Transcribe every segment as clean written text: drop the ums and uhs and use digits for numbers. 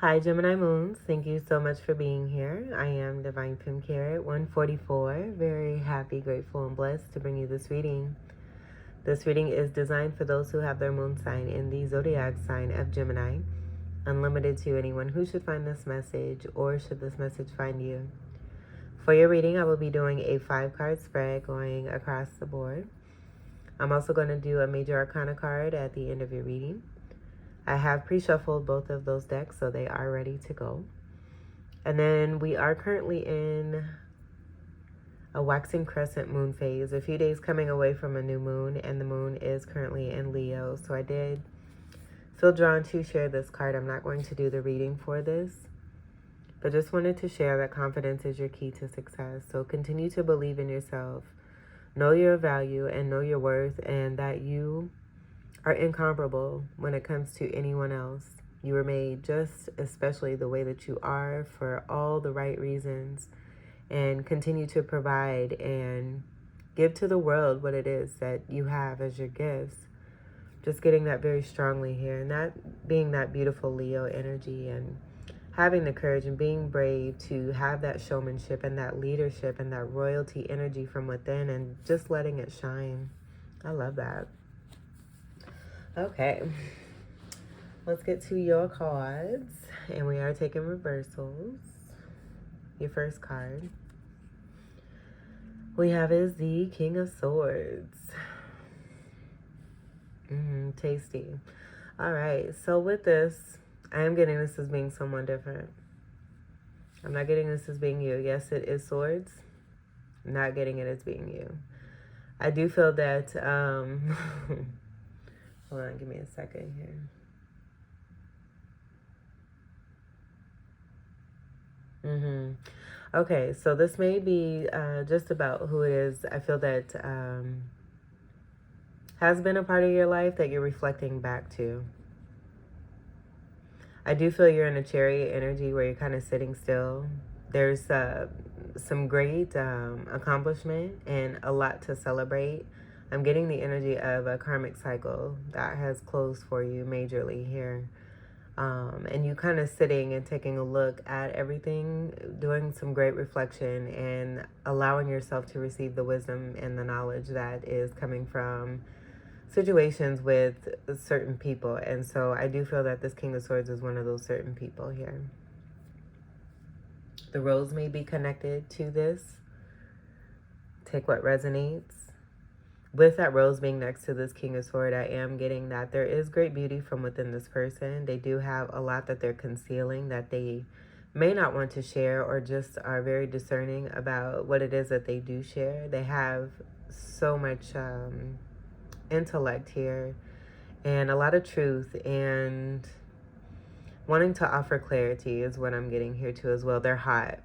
Hi, Gemini Moons. Thank you so much for being here. I am Divine Pim Carrot 144. Very happy, grateful, and blessed to bring you this reading. This reading is designed for those who have their moon sign in the zodiac sign of Gemini, unlimited to anyone who should find this message or should this message find you. For your reading, I will be doing a 5-card spread going across the board. I'm also going to do a major arcana card at the end of your reading. I have pre-shuffled both of those decks, so they are ready to go. And then we are currently in a waxing crescent moon phase, a few days coming away from a new moon, and the moon is currently in Leo. So I did feel drawn to share this card. I'm not going to do the reading for this, but just wanted to share that confidence is your key to success. So continue to believe in yourself, know your value and know your worth, and that you are incomparable when it comes to anyone else. You were made just especially the way that you are for all the right reasons, and continue to provide and give to the world what it is that you have as your gifts. Just getting that very strongly here, and that being that beautiful Leo energy, and having the courage and being brave to have that showmanship and that leadership and that royalty energy from within, and just letting it shine. I love that. Okay, let's get to your cards, and we are taking reversals. Your first card we have is the King of Swords. Tasty. All right, so with this, I am getting this as being someone different. I'm not getting this as being you. Yes, it is swords. I'm not getting it as being you. I do feel that, hold on, give me a second here. Okay, so this may be just about who it is. I feel that has been a part of your life that you're reflecting back to. I do feel you're in a chariot energy where you're kind of sitting still. There's some great accomplishment and a lot to celebrate. I'm getting the energy of a karmic cycle that has closed for you majorly here. And you kind of sitting and taking a look at everything, doing some great reflection and allowing yourself to receive the wisdom and the knowledge that is coming from situations with certain people. And so I do feel that this King of Swords is one of those certain people here. The rose may be connected to this. Take what resonates. With that rose being next to this King of Swords, I am getting that there is great beauty from within this person. They do have a lot that they're concealing that they may not want to share, or just are very discerning about what it is that they do share. They have so much intellect here and a lot of truth, and wanting to offer clarity is what I'm getting here too as well. They're hot.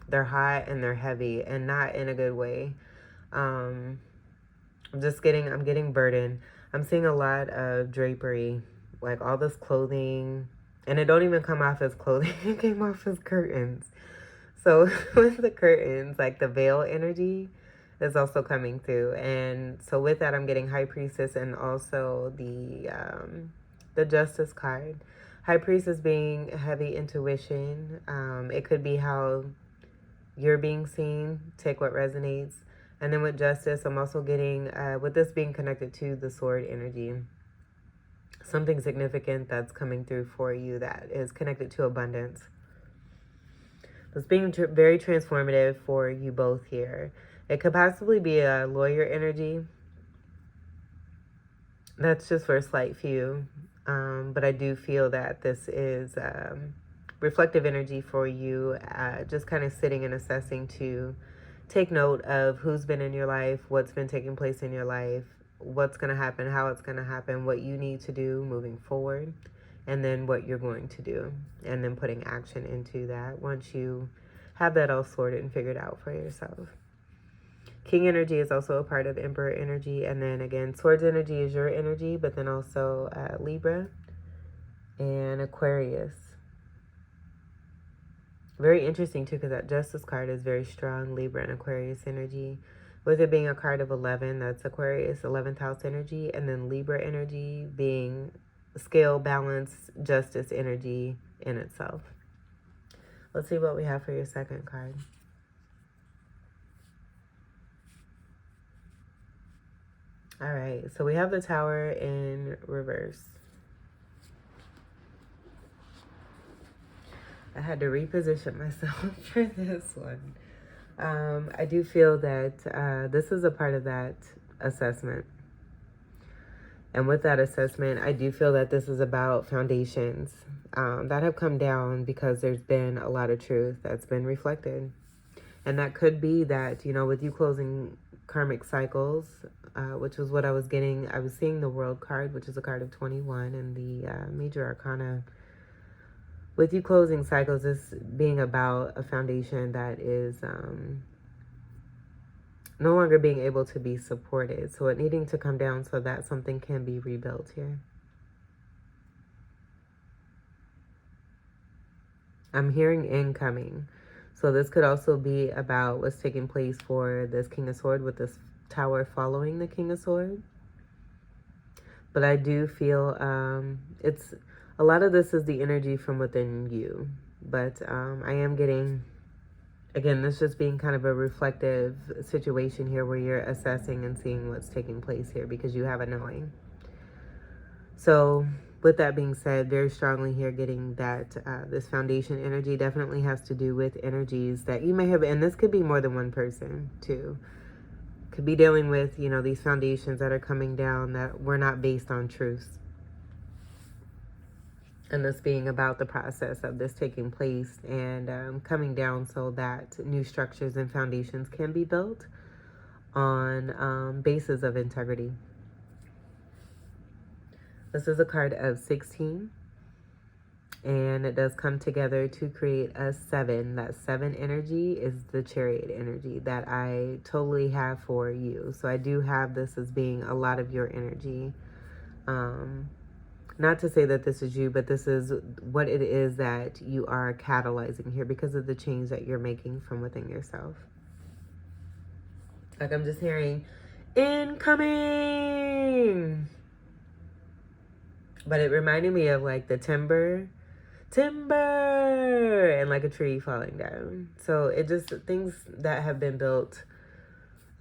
They're hot and they're heavy, and not in a good way. I'm getting burdened. I'm seeing a lot of drapery, like all this clothing, and it don't even come off as clothing. It came off as curtains. So with the curtains, like the veil energy is also coming through. And so with that, I'm getting High Priestess and also the Justice card. High Priestess being heavy intuition. It could be how you're being seen. Take what resonates. And then with Justice, I'm also getting, with this being connected to the sword energy, something significant that's coming through for you that is connected to abundance. It's being very transformative for you both here. It could possibly be a lawyer energy. That's just for a slight few. But I do feel that this is reflective energy for you, just kind of sitting and assessing to take note of who's been in your life, what's been taking place in your life, what's going to happen, how it's going to happen, what you need to do moving forward, and then what you're going to do, and then putting action into that once you have that all sorted and figured out for yourself. King energy is also a part of Emperor energy, and then again, Swords energy is your energy, but then also Libra and Aquarius. Very interesting too, because that Justice card is very strong, Libra and Aquarius energy. With it being a card of 11, that's Aquarius, 11th house energy, and then Libra energy being scale, balance, justice energy, in itself. Let's see what we have for your second card. All right, so we have the Tower in reverse. I had to reposition myself for this one. I do feel that this is a part of that assessment. And with that assessment, I do feel that this is about foundations that have come down because there's been a lot of truth that's been reflected. And that could be that, you know, with you closing karmic cycles, which was what I was getting. I was seeing the World card, which is a card of 21, and the Major Arcana. With you closing cycles, this being about a foundation that is no longer being able to be supported. So it needing to come down so that something can be rebuilt here. I'm hearing incoming. So this could also be about what's taking place for this King of Swords with this Tower following the King of Swords. But I do feel it's a lot of this is the energy from within you. But I am getting, again, this just being kind of a reflective situation here where you're assessing and seeing what's taking place here because you have a knowing. So with that being said, very strongly here getting that this foundation energy definitely has to do with energies that you may have, and this could be more than one person too. Could be dealing with, you know, these foundations that are coming down that were not based on truth. And this being about the process of this taking place and coming down so that new structures and foundations can be built on bases of integrity. This is a card of 16. And it does come together to create a 7. That 7 energy is the Chariot energy that I totally have for you. So I do have this as being a lot of your energy. Not to say that this is you, but this is what it is that you are catalyzing here because of the change that you're making from within yourself. Like I'm just hearing, incoming! But it reminded me of like the timber, and like a tree falling down. So it just, things that have been built,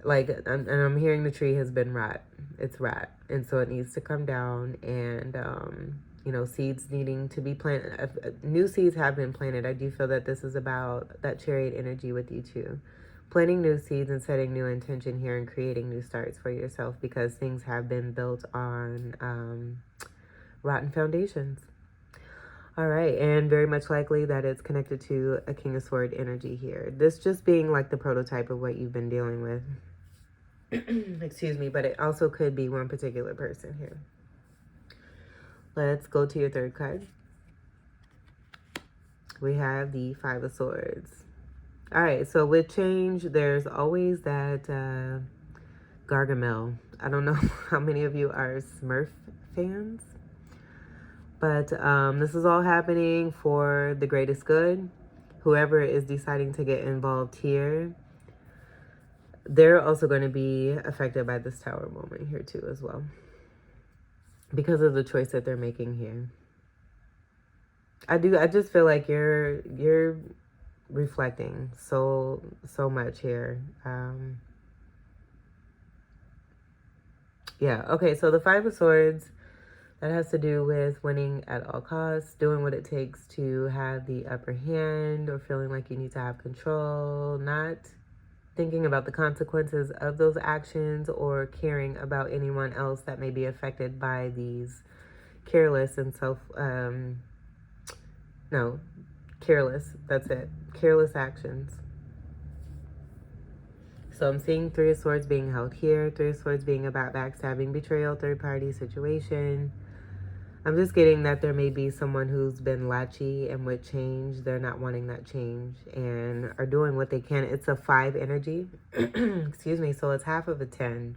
like, and I'm hearing the tree has been rot. It's rot. And so it needs to come down and, you know, seeds needing to be planted. New seeds have been planted. I do feel that this is about that Chariot energy with you too. Planting new seeds and setting new intention here and creating new starts for yourself because things have been built on rotten foundations. All right, and very much likely that it's connected to a King of Swords energy here. This just being like the prototype of what you've been dealing with. Excuse me, but it also could be one particular person here. Let's go to your third card. We have the 5 of Swords. All right, so with change, there's always that Gargamel. I don't know how many of you are Smurf fans. But this is all happening for the greatest good. Whoever is deciding to get involved here, they're also going to be affected by this Tower moment here too as well. Because of the choice that they're making here. I just feel like you're reflecting so much here. Yeah, okay, so the 5 of Swords, that has to do with winning at all costs, doing what it takes to have the upper hand or feeling like you need to have control, not thinking about the consequences of those actions or caring about anyone else that may be affected by these careless and careless, that's it, careless actions. So I'm seeing 3 of Swords being held here, 3 of Swords being about backstabbing, betrayal, third-party situation. I'm just getting that there may be someone who's been latchy and with change. They're not wanting that change and are doing what they can. It's a 5 energy. Excuse me. So it's half of a 10.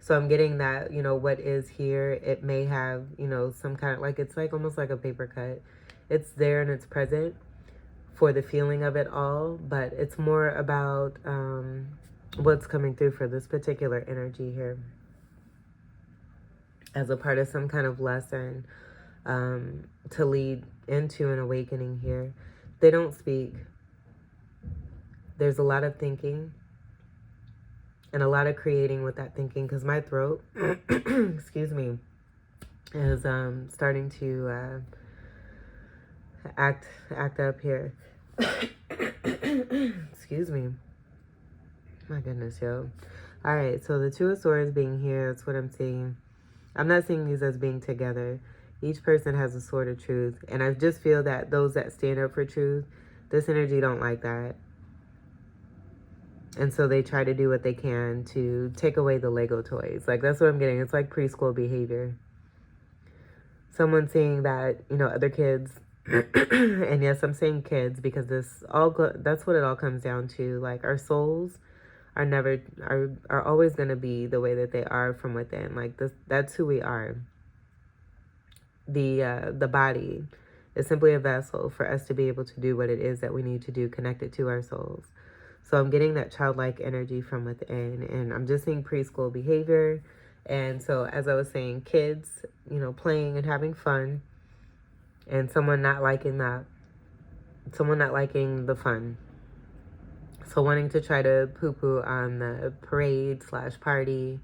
So I'm getting that, you know, what is here, it may have, you know, some kind of, like, it's like almost like a paper cut. It's there and it's present for the feeling of it all. But it's more about what's coming through for this particular energy here. As a part of some kind of lesson, to lead into an awakening here. They don't speak. There's a lot of thinking and a lot of creating with that thinking, because my throat, excuse me, is starting to act up here. Excuse me. My goodness, yo. All right, so the Two of Swords being here, that's what I'm seeing. I'm not seeing these as being together. Each person has a sword of truth, and I just feel that those that stand up for truth, this energy don't like that. And so they try to do what they can to take away the Lego toys. Like, that's what I'm getting. It's like preschool behavior. Someone saying that, you know, other kids, and yes, I'm saying kids because that's what it all comes down to. Like, our souls are never, are always going to be the way that they are from within. Like, that's who we are. The body is simply a vessel for us to be able to do what it is that we need to do, connected to our souls. So I'm getting that childlike energy from within, and I'm just seeing preschool behavior. And so, as I was saying, kids, you know, playing and having fun, and someone not liking that, someone not liking the fun. So wanting to try to poo-poo on the parade / party.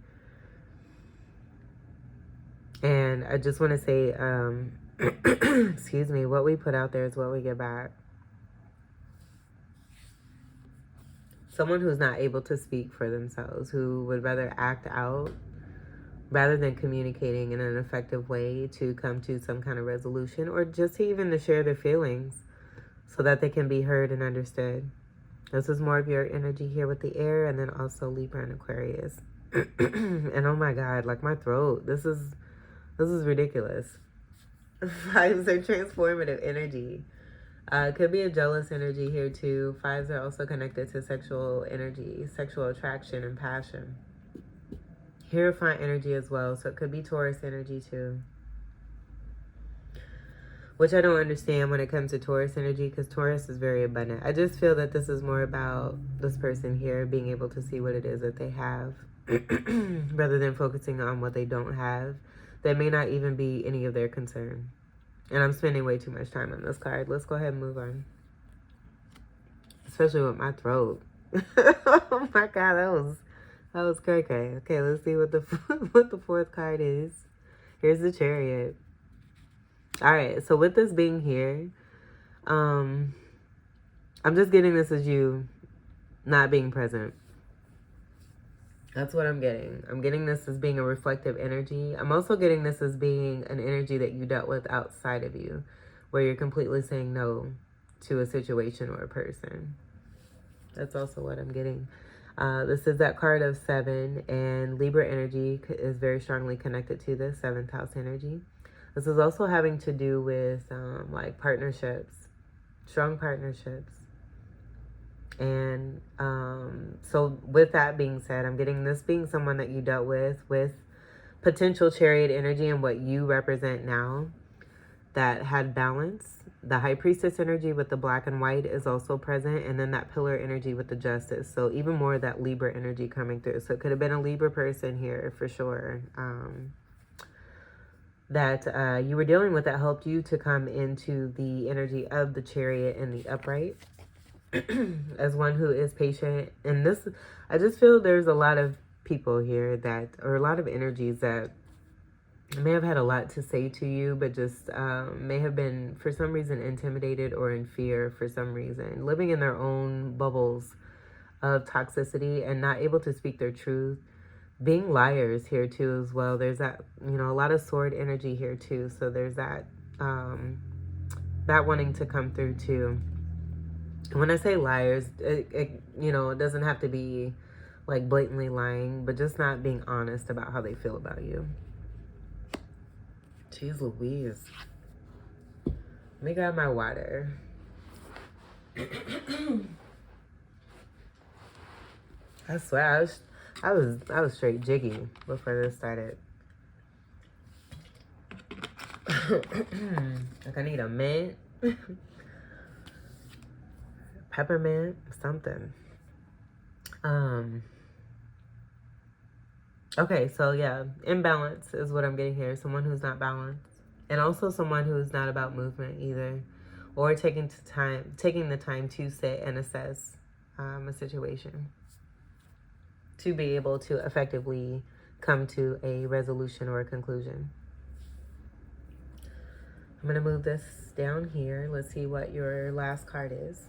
And I just want to say, excuse me, what we put out there is what we get back. Someone who's not able to speak for themselves, who would rather act out rather than communicating in an effective way to come to some kind of resolution, or just even to share their feelings so that they can be heard and understood. This is more of your energy here with the air, and then also Libra and Aquarius. And oh my God, like my throat, this is ridiculous. Fives are transformative energy. Could be a jealous energy here too. Fives are also connected to sexual energy, sexual attraction and passion. Hierophant energy as well, so it could be Taurus energy too. Which I don't understand when it comes to Taurus energy, because Taurus is very abundant. I just feel that this is more about this person here being able to see what it is that they have rather than focusing on what they don't have. That may not even be any of their concern. And I'm spending way too much time on this card. Let's go ahead and move on. Especially with my throat. Oh my God, that was cray cray. Okay, let's see what the what the fourth card is. Here's the Chariot. All right, so with this being here, I'm just getting this as you not being present. That's what I'm getting. I'm getting this as being a reflective energy. I'm also getting this as being an energy that you dealt with outside of you, where you're completely saying no to a situation or a person. That's also what I'm getting. This is that card of 7, and Libra energy is very strongly connected to this 7th house energy. This is also having to do with like partnerships, strong partnerships. And so with that being said, I'm getting this being someone that you dealt with potential Chariot energy and what you represent now that had balance. The High Priestess energy with the black and white is also present, and then that Pillar energy with the Justice. So even more of that Libra energy coming through. So it could have been a Libra person here for sure. That you were dealing with that helped you to come into the energy of the Chariot and the upright as one who is patient. And this, I just feel there's a lot of people here that, or a lot of energies that may have had a lot to say to you, but just may have been for some reason intimidated or in fear for some reason, living in their own bubbles of toxicity and not able to speak their truth. Being liars here too as well. There's that, you know, a lot of sword energy here too. So there's that, that wanting to come through too. When I say liars, it you know, it doesn't have to be like blatantly lying, but just not being honest about how they feel about you. Jeez Louise. Let me grab my water. I swear, I was straight jiggy before this started. Like I need a mint, peppermint, something. Okay, so yeah, imbalance is what I'm getting here. Someone who's not balanced. And also someone who's not about movement either, or taking the time to sit and assess a situation to be able to effectively come to a resolution or a conclusion. I'm going to move this down here. Let's see what your last card is.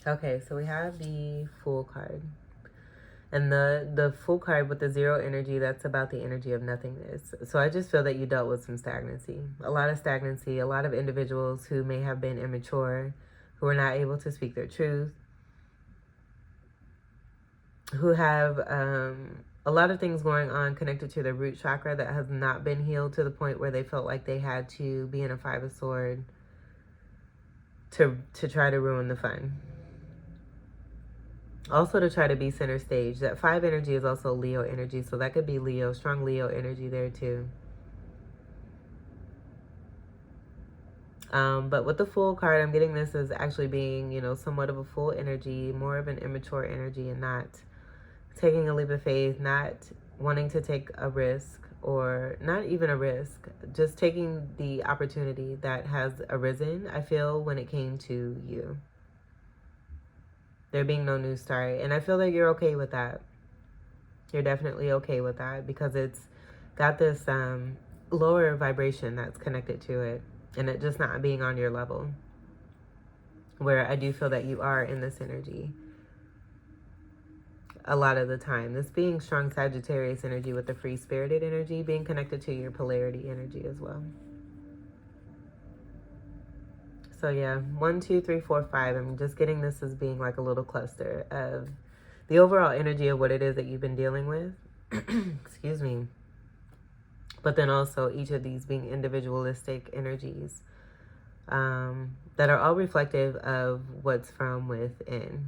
Okay, so we have the Fool card. And the Fool card with the 0 energy, that's about the energy of nothingness. So I just feel that you dealt with some stagnancy. A lot of stagnancy, a lot of individuals who may have been immature, who are not able to speak their truth, who have a lot of things going on connected to their root chakra that has not been healed to the point where they felt like they had to be in a 5 of Swords to try to ruin the fun. Also to try to be center stage. That 5 energy is also Leo energy, so that could be Leo, strong Leo energy there too. But with the Fool card, I'm getting this as actually being, you know, somewhat of a Fool energy, more of an immature energy, and not taking a leap of faith, not wanting to take a risk, or not even a risk, just taking the opportunity that has arisen, I feel, when it came to you. There being no new start. And I feel that you're okay with that. You're definitely okay with that because it's got this lower vibration that's connected to it. And it just not being on your level. Where I do feel that you are in this energy a lot of the time. This being strong Sagittarius energy with the free-spirited energy being connected to your polarity energy as well. So yeah, 1, 2, 3, 4, 5. I'm just getting this as being like a little cluster of the overall energy of what it is that you've been dealing with. Excuse me. But then also each of these being individualistic energies that are all reflective of what's from within.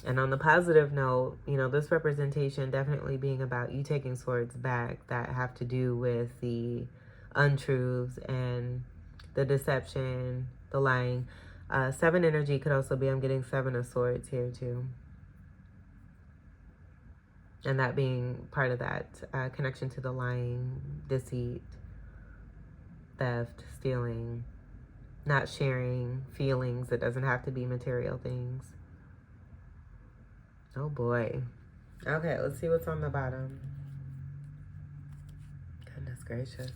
And on the positive note, you know, this representation definitely being about you taking swords back that have to do with the untruths and the deception, the lying. 7 energy could also be, I'm getting 7 of Swords here too. And that being part of that connection to the lying, deceit, theft, stealing, not sharing feelings. It doesn't have to be material things. Oh boy. Okay, let's see what's on the bottom. Goodness gracious.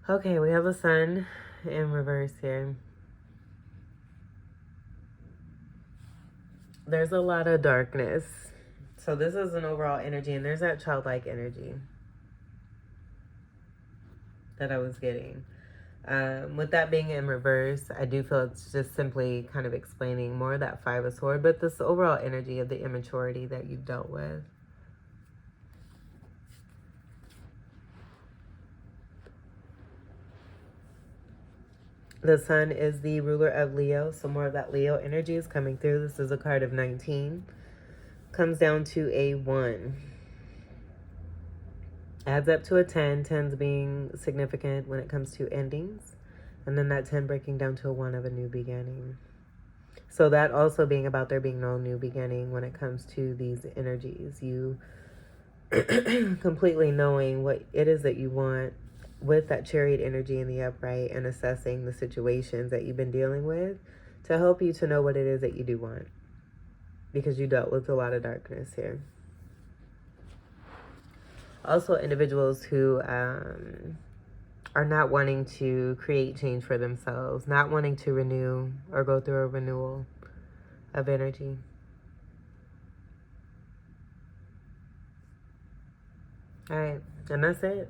Okay, we have a Sun in reverse here. There's a lot of darkness. So this is an overall energy, and there's that childlike energy that I was getting. With that being in reverse, I do feel it's just simply kind of explaining more of that 5 of Swords, but this overall energy of the immaturity that you've dealt with. The Sun is the ruler of Leo, so more of that Leo energy is coming through. This is a card of 19. Comes down to a 1. Adds up to a 10. 10s being significant when it comes to endings. And then that 10 breaking down to a 1 of a new beginning. So that also being about there being no new beginning when it comes to these energies. You completely knowing what it is that you want with that Chariot energy in the upright and assessing the situations that you've been dealing with to help you to know what it is that you do want. Because you dealt with a lot of darkness here. Also, individuals who are not wanting to create change for themselves, not wanting to renew or go through a renewal of energy. All right, and that's it.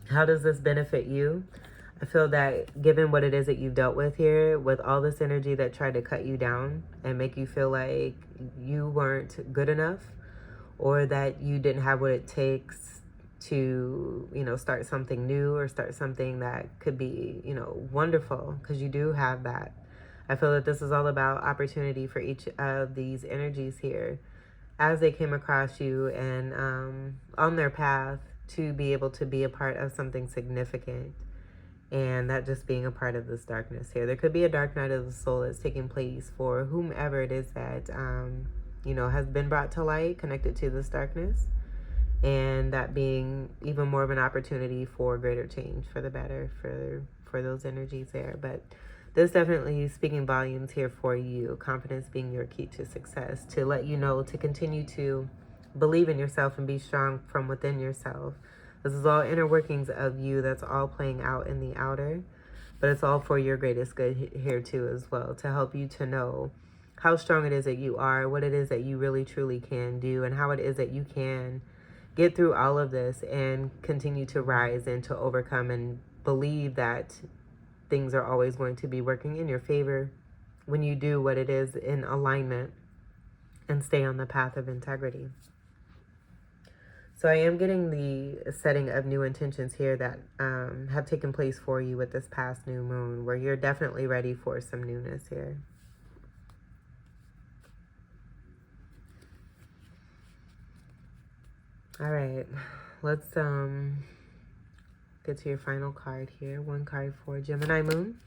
How does this benefit you? I feel that given what it is that you've dealt with here, with all this energy that tried to cut you down and make you feel like you weren't good enough, or that you didn't have what it takes to, you know, start something new or start something that could be, you know, wonderful, because you do have that. I feel that this is all about opportunity for each of these energies here as they came across you and on their path to be able to be a part of something significant And that just being a part of this darkness here. There could be a dark night of the soul that's taking place for whomever it is that, you know, has been brought to light, connected to this darkness. And that being even more of an opportunity for greater change for the better for those energies there. But this definitely speaking volumes here for you. Confidence being your key to success, to let you know to continue to believe in yourself and be strong from within yourself. This is all inner workings of you that's all playing out in the outer, but it's all for your greatest good here too as well, to help you to know how strong it is that you are, what it is that you really truly can do, and how it is that you can get through all of this and continue to rise and to overcome and believe that things are always going to be working in your favor when you do what it is in alignment and stay on the path of integrity. So I am getting the setting of new intentions here that have taken place for you with this past new moon, where you're definitely ready for some newness here. All right, let's get to your final card here. One card for Gemini moon.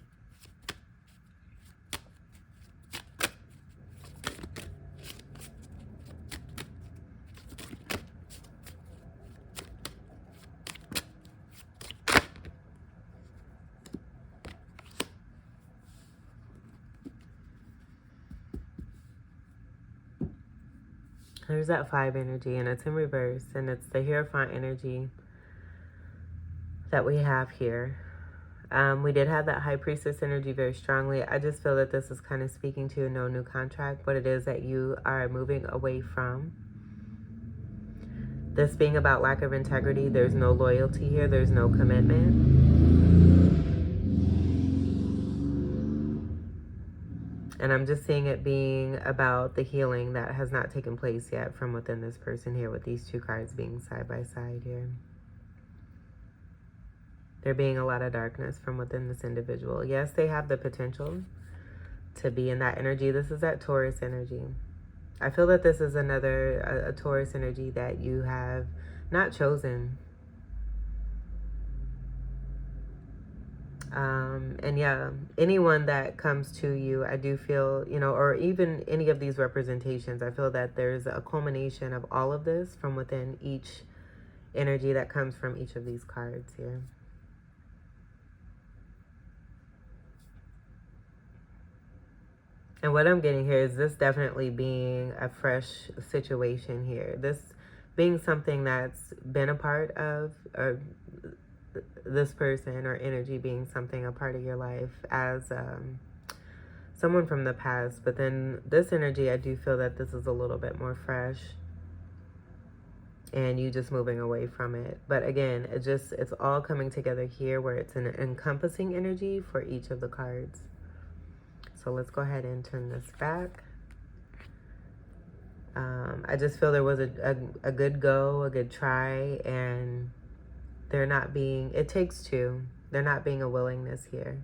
There's that 5 energy, and it's in reverse, and it's the Hierophant energy that we have here. We did have that High Priestess energy very strongly. I just feel that this is kind of speaking to no new contract, what it is that you are moving away from. This being about lack of integrity, there's no loyalty here, there's no commitment. And I'm just seeing it being about the healing that has not taken place yet from within this person here, with these 2 cards being side by side here. There being a lot of darkness from within this individual. Yes, they have the potential to be in that energy. This is that Taurus energy. I feel that this is another a Taurus energy that you have not chosen. And yeah, anyone that comes to you, I do feel, you know, or even any of these representations, I feel that there's a culmination of all of this from within each energy that comes from each of these cards here. And what I'm getting here is this definitely being a fresh situation here. This being something that's been a part of, or this person or energy being something a part of your life as someone from the past. But then this energy, I do feel that this is a little bit more fresh and you just moving away from it. But again, it's all coming together here where it's an encompassing energy for each of the cards. So let's go ahead and turn this back. I just feel there was a good go, a good try, and they're not being, it takes 2. They're not being a willingness here.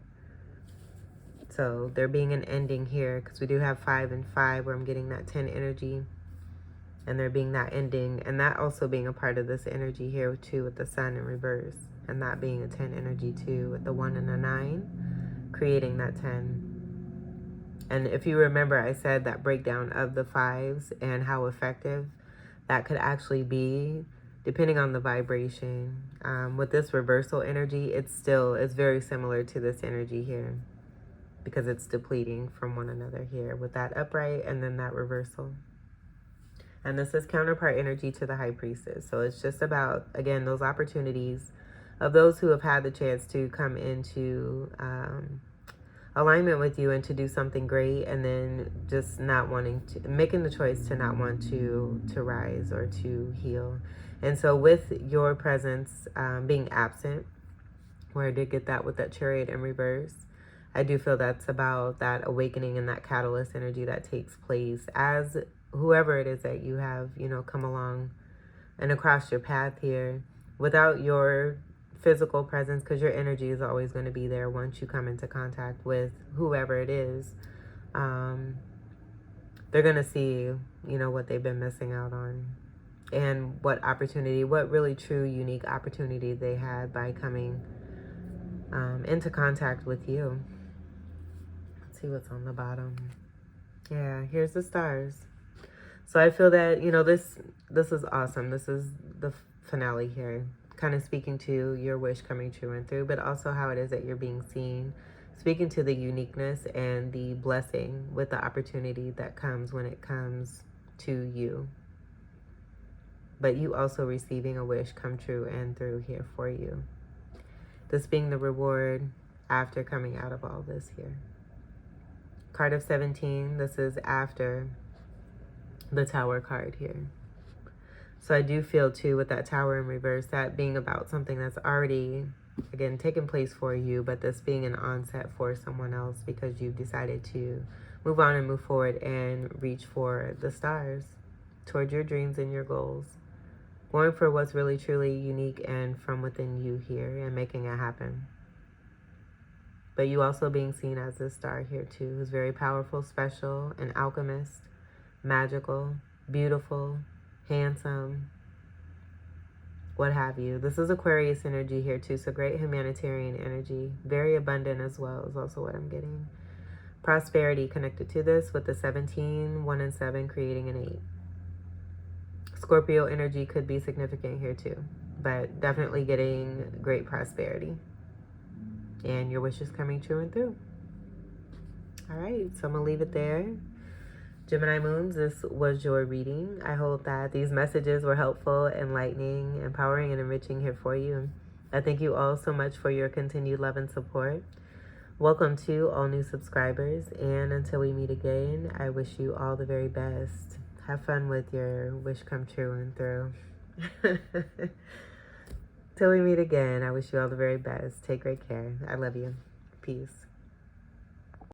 So there being an ending here, because we do have 5 and 5 where I'm getting that 10 energy. And there being that ending, and that also being a part of this energy here too, with the Sun in reverse. And that being a 10 energy too, with the 1 and a 9, creating that 10. And if you remember, I said that breakdown of the 5s and how effective that could actually be, depending on the vibration. With this reversal energy, it's very similar to this energy here, because it's depleting from one another here with that upright and then that reversal. And this is counterpart energy to the High Priestess. So it's just about, again, those opportunities of those who have had the chance to come into alignment with you and to do something great, and then just not wanting to, making the choice to not want to rise or to heal. And so with your presence being absent, where I did get that with that Chariot in reverse, I do feel that's about that awakening and that catalyst energy that takes place as whoever it is that you have, you know, come along and across your path here without your physical presence, because your energy is always going to be there once you come into contact with whoever it is. They're going to see, you know, what they've been missing out on, and what opportunity, what really true unique opportunity they had by coming into contact with you. Let's see what's on the bottom. Yeah, here's the stars. So I feel that, you know, this is awesome. This is the finale here. Kind of speaking to your wish coming true and through, but also how it is that you're being seen. Speaking to the uniqueness and the blessing with the opportunity that comes when it comes to you. But you also receiving a wish come true and through here for you. This being the reward after coming out of all this here. Card of 17, this is after the Tower card here. So I do feel too with that Tower in reverse, that being about something that's already, again, taken place for you, but this being an onset for someone else because you've decided to move on and move forward and reach for the stars towards your dreams and your goals. Going for what's really truly unique and from within you here and making it happen. But you also being seen as this star here too, who's very powerful, special, an alchemist, magical, beautiful, handsome, what have you. This is Aquarius energy here too, so great humanitarian energy. Very abundant as well is also what I'm getting. Prosperity connected to this with the 17, 1 and 7 creating an 8. Scorpio energy could be significant here too, but definitely getting great prosperity. And your wish is coming true and through. All right, so I'm going to leave it there. Gemini moons, this was your reading. I hope that these messages were helpful, enlightening, empowering, and enriching here for you. I thank you all so much for your continued love and support. Welcome to all new subscribers. And until we meet again, I wish you all the very best. Have fun with your wish come true and through. Till we meet again, I wish you all the very best. Take great care. I love you. Peace.